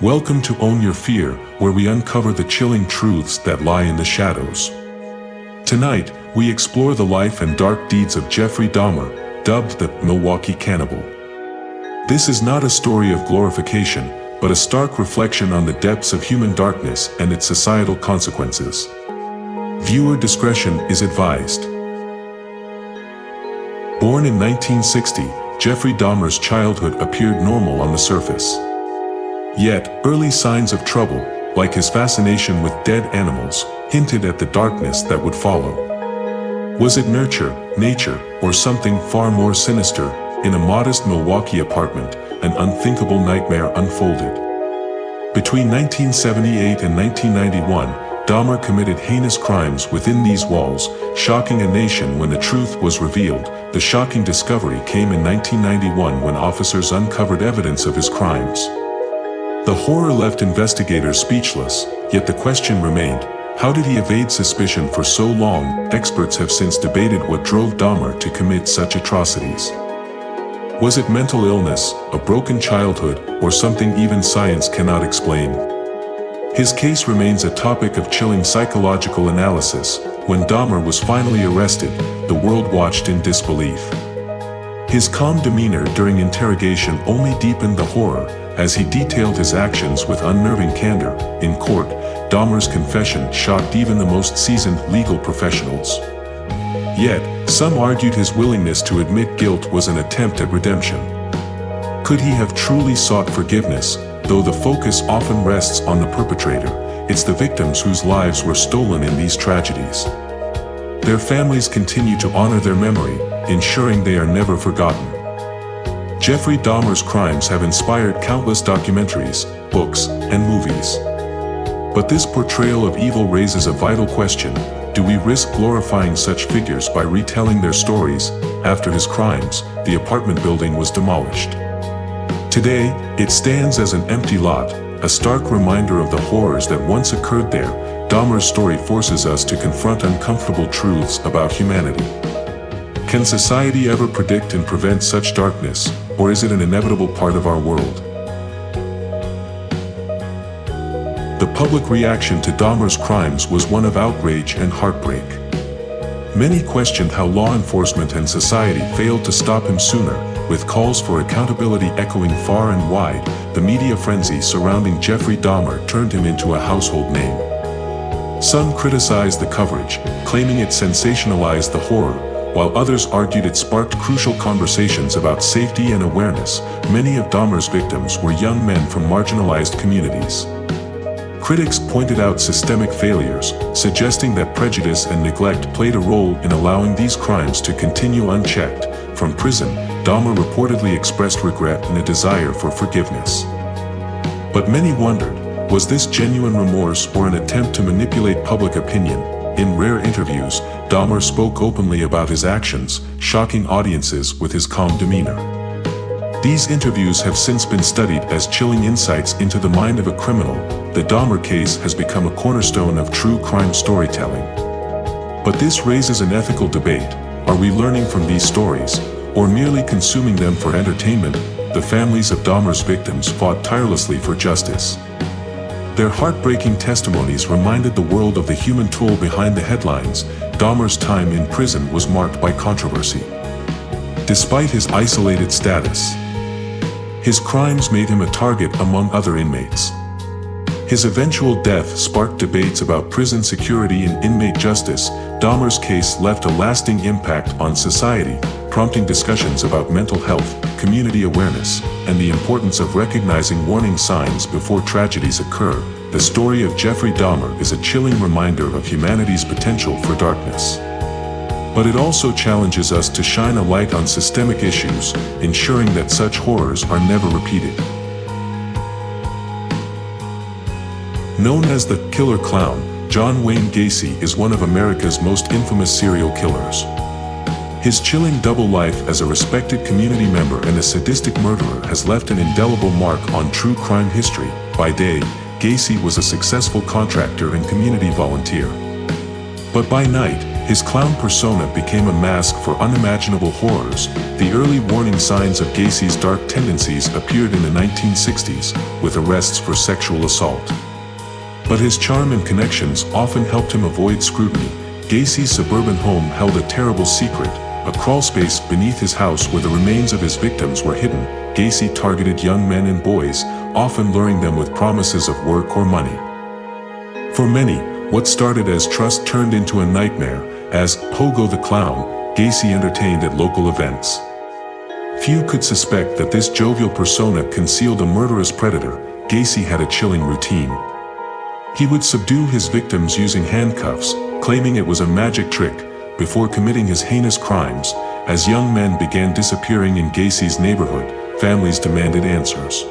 Welcome to Own Your Fear, where we uncover the chilling truths that lie in the shadows. Tonight, we explore the life and dark deeds of Jeffrey Dahmer, dubbed the Milwaukee Cannibal. This is not a story of glorification, but a stark reflection on the depths of human darkness and its societal consequences. Viewer discretion is advised. Born in 1960, Jeffrey Dahmer's childhood appeared normal on the surface. Yet, early signs of trouble, like his fascination with dead animals, hinted at the darkness that would follow. Was it nurture, nature, or something far more sinister? In a modest Milwaukee apartment, an unthinkable nightmare unfolded. Between 1978 and 1991, Dahmer committed heinous crimes within these walls, shocking a nation when the truth was revealed. The shocking discovery came in 1991 when officers uncovered evidence of his crimes. The horror left investigators speechless, yet the question remained, how did he evade suspicion for so long? Experts have since debated what drove Dahmer to commit such atrocities. Was it mental illness, a broken childhood, or something even science cannot explain? His case remains a topic of chilling psychological analysis. When Dahmer was finally arrested, the world watched in disbelief. His calm demeanor during interrogation only deepened the horror, as he detailed his actions with unnerving candor. In court, Dahmer's confession shocked even the most seasoned legal professionals. Yet, some argued his willingness to admit guilt was an attempt at redemption. Could he have truly sought forgiveness? Though the focus often rests on the perpetrator, it's the victims whose lives were stolen in these tragedies. Their families continue to honor their memory, ensuring they are never forgotten. Jeffrey Dahmer's crimes have inspired countless documentaries, books, and movies. But this portrayal of evil raises a vital question: do we risk glorifying such figures by retelling their stories? After his crimes, the apartment building was demolished. Today, it stands as an empty lot, a stark reminder of the horrors that once occurred there. Dahmer's story forces us to confront uncomfortable truths about humanity. Can society ever predict and prevent such darkness, or is it an inevitable part of our world? The public reaction to Dahmer's crimes was one of outrage and heartbreak. Many questioned how law enforcement and society failed to stop him sooner, with calls for accountability echoing far and wide. The media frenzy surrounding Jeffrey Dahmer turned him into a household name. Some criticized the coverage, claiming it sensationalized the horror, while others argued it sparked crucial conversations about safety and awareness. Many of Dahmer's victims were young men from marginalized communities. Critics pointed out systemic failures, suggesting that prejudice and neglect played a role in allowing these crimes to continue unchecked. From prison, Dahmer reportedly expressed regret and a desire for forgiveness. But many wondered, was this genuine remorse or an attempt to manipulate public opinion? In rare interviews, Dahmer spoke openly about his actions, shocking audiences with his calm demeanor. These interviews have since been studied as chilling insights into the mind of a criminal. The Dahmer case has become a cornerstone of true crime storytelling. But this raises an ethical debate. Are we learning from these stories, or merely consuming them for entertainment? The families of Dahmer's victims fought tirelessly for justice. Their heartbreaking testimonies reminded the world of the human tool behind the headlines. Dahmer's time in prison was marked by controversy. Despite his isolated status, his crimes made him a target among other inmates. His eventual death sparked debates about prison security and inmate justice. Dahmer's case left a lasting impact on society, prompting discussions about mental health, community awareness, and the importance of recognizing warning signs before tragedies occur. The story of Jeffrey Dahmer is a chilling reminder of humanity's potential for darkness. But it also challenges us to shine a light on systemic issues, ensuring that such horrors are never repeated. Known as the Killer Clown, John Wayne Gacy is one of America's most infamous serial killers. His chilling double life as a respected community member and a sadistic murderer has left an indelible mark on true crime history. By day, Gacy was a successful contractor and community volunteer. But by night, His clown persona became a mask for unimaginable horrors. The early warning signs of Gacy's dark tendencies appeared in the 1960s, with arrests for sexual assault. But his charm and connections often helped him avoid scrutiny. Gacy's suburban home held a terrible secret, a crawlspace beneath his house where the remains of his victims were hidden. Gacy targeted young men and boys, often luring them with promises of work or money. For many, what started as trust turned into a nightmare. As Pogo the Clown, Gacy entertained at local events. Few could suspect that this jovial persona concealed a murderous predator. Gacy had a chilling routine. He would subdue his victims using handcuffs, claiming it was a magic trick, before committing his heinous crimes. As young men began disappearing in Gacy's neighborhood, families demanded answers.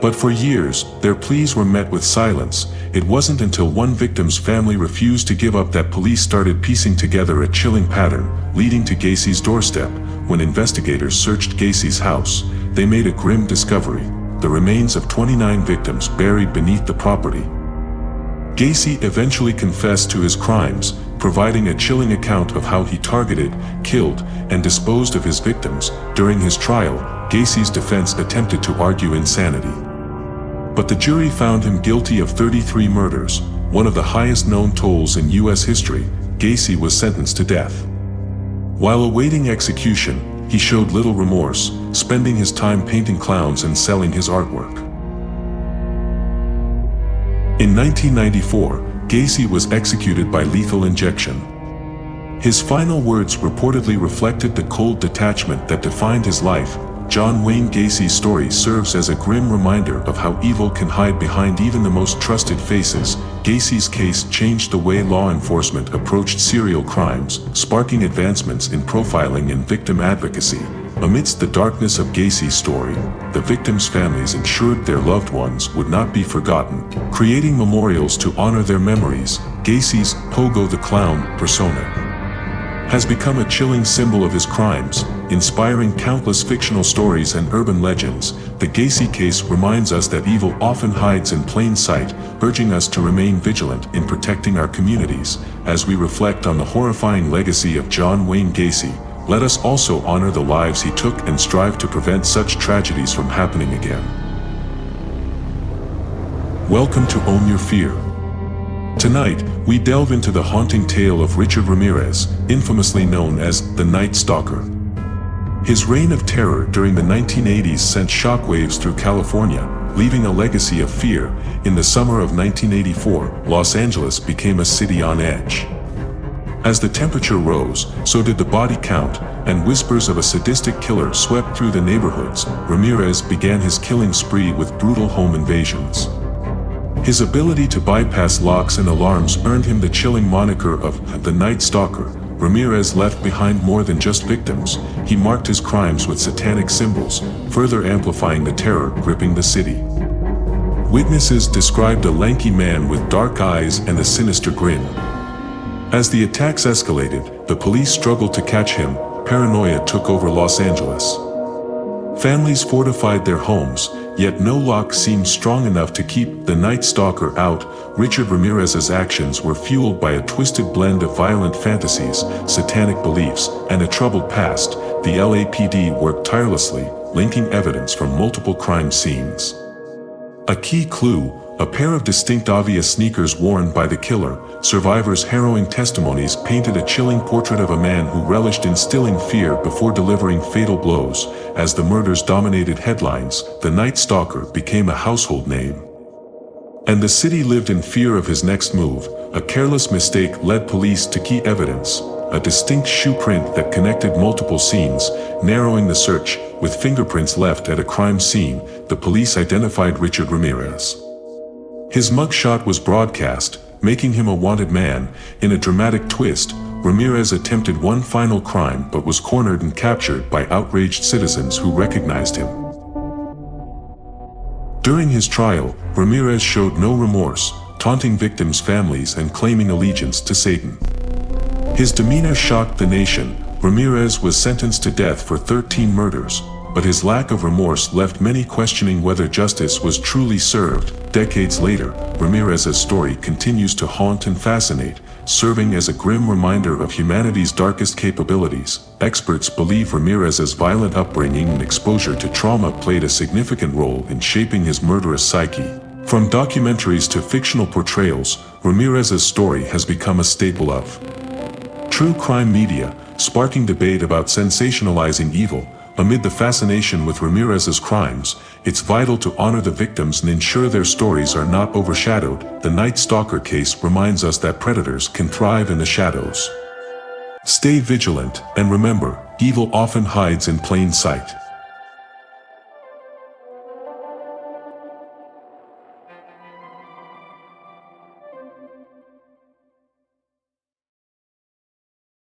But for years, their pleas were met with silence. It wasn't until one victim's family refused to give up that police started piecing together a chilling pattern, leading to Gacy's doorstep. When investigators searched Gacy's house, they made a grim discovery: the remains of 29 victims buried beneath the property. Gacy eventually confessed to his crimes, providing a chilling account of how he targeted, killed, and disposed of his victims. During his trial, Gacy's defense attempted to argue insanity. But the jury found him guilty of 33 murders, one of the highest known tolls in U.S. history. Gacy was sentenced to death. While awaiting execution, he showed little remorse, spending his time painting clowns and selling his artwork. In 1994, Gacy was executed by lethal injection. His final words reportedly reflected the cold detachment that defined his life. John Wayne Gacy's story serves as a grim reminder of how evil can hide behind even the most trusted faces. Gacy's case changed the way law enforcement approached serial crimes, sparking advancements in profiling and victim advocacy. Amidst the darkness of Gacy's story, the victims' families ensured their loved ones would not be forgotten, creating memorials to honor their memories. Gacy's Pogo the Clown persona has become a chilling symbol of his crimes, inspiring countless fictional stories and urban legends. The Gacy case reminds us that evil often hides in plain sight, urging us to remain vigilant in protecting our communities. As we reflect on the horrifying legacy of John Wayne Gacy, let us also honor the lives he took and strive to prevent such tragedies from happening again. Welcome to Own Your Fear. Tonight, we delve into the haunting tale of Richard Ramirez, infamously known as the Night Stalker. His reign of terror during the 1980s sent shockwaves through California, leaving a legacy of fear. In the summer of 1984, Los Angeles became a city on edge. As the temperature rose, so did the body count, and whispers of a sadistic killer swept through the neighborhoods. Ramirez began his killing spree with brutal home invasions. His ability to bypass locks and alarms earned him the chilling moniker of the Night Stalker. Ramirez left behind more than just victims. He marked his crimes with satanic symbols, further amplifying the terror gripping the city. Witnesses described a lanky man with dark eyes and a sinister grin. As the attacks escalated, the police struggled to catch him. Paranoia took over Los Angeles. Families fortified their homes, yet no lock seemed strong enough to keep the Night Stalker out. Richard Ramirez's actions were fueled by a twisted blend of violent fantasies, satanic beliefs, and a troubled past. The LAPD worked tirelessly, linking evidence from multiple crime scenes. A key clue: a pair of distinct obvious sneakers worn by the killer. Survivors' harrowing testimonies painted a chilling portrait of a man who relished instilling fear before delivering fatal blows. As the murders dominated headlines, the Night Stalker became a household name. And the city lived in fear of his next move. A careless mistake led police to key evidence, a distinct shoe print that connected multiple scenes, narrowing the search. With fingerprints left at a crime scene, the police identified Richard Ramirez. His mugshot was broadcast, making him a wanted man. In a dramatic twist, Ramirez attempted one final crime but was cornered and captured by outraged citizens who recognized him. During his trial, Ramirez showed no remorse, taunting victims' families and claiming allegiance to Satan. His demeanor shocked the nation. Ramirez was sentenced to death for 13 murders, but his lack of remorse left many questioning whether justice was truly served. Decades later, Ramirez's story continues to haunt and fascinate, serving as a grim reminder of humanity's darkest capabilities. Experts believe Ramirez's violent upbringing and exposure to trauma played a significant role in shaping his murderous psyche. From documentaries to fictional portrayals, Ramirez's story has become a staple of true crime media, sparking debate about sensationalizing evil. Amid the fascination with Ramirez's crimes, it's vital to honor the victims and ensure their stories are not overshadowed. The Night Stalker case reminds us that predators can thrive in the shadows. Stay vigilant, and remember, evil often hides in plain sight.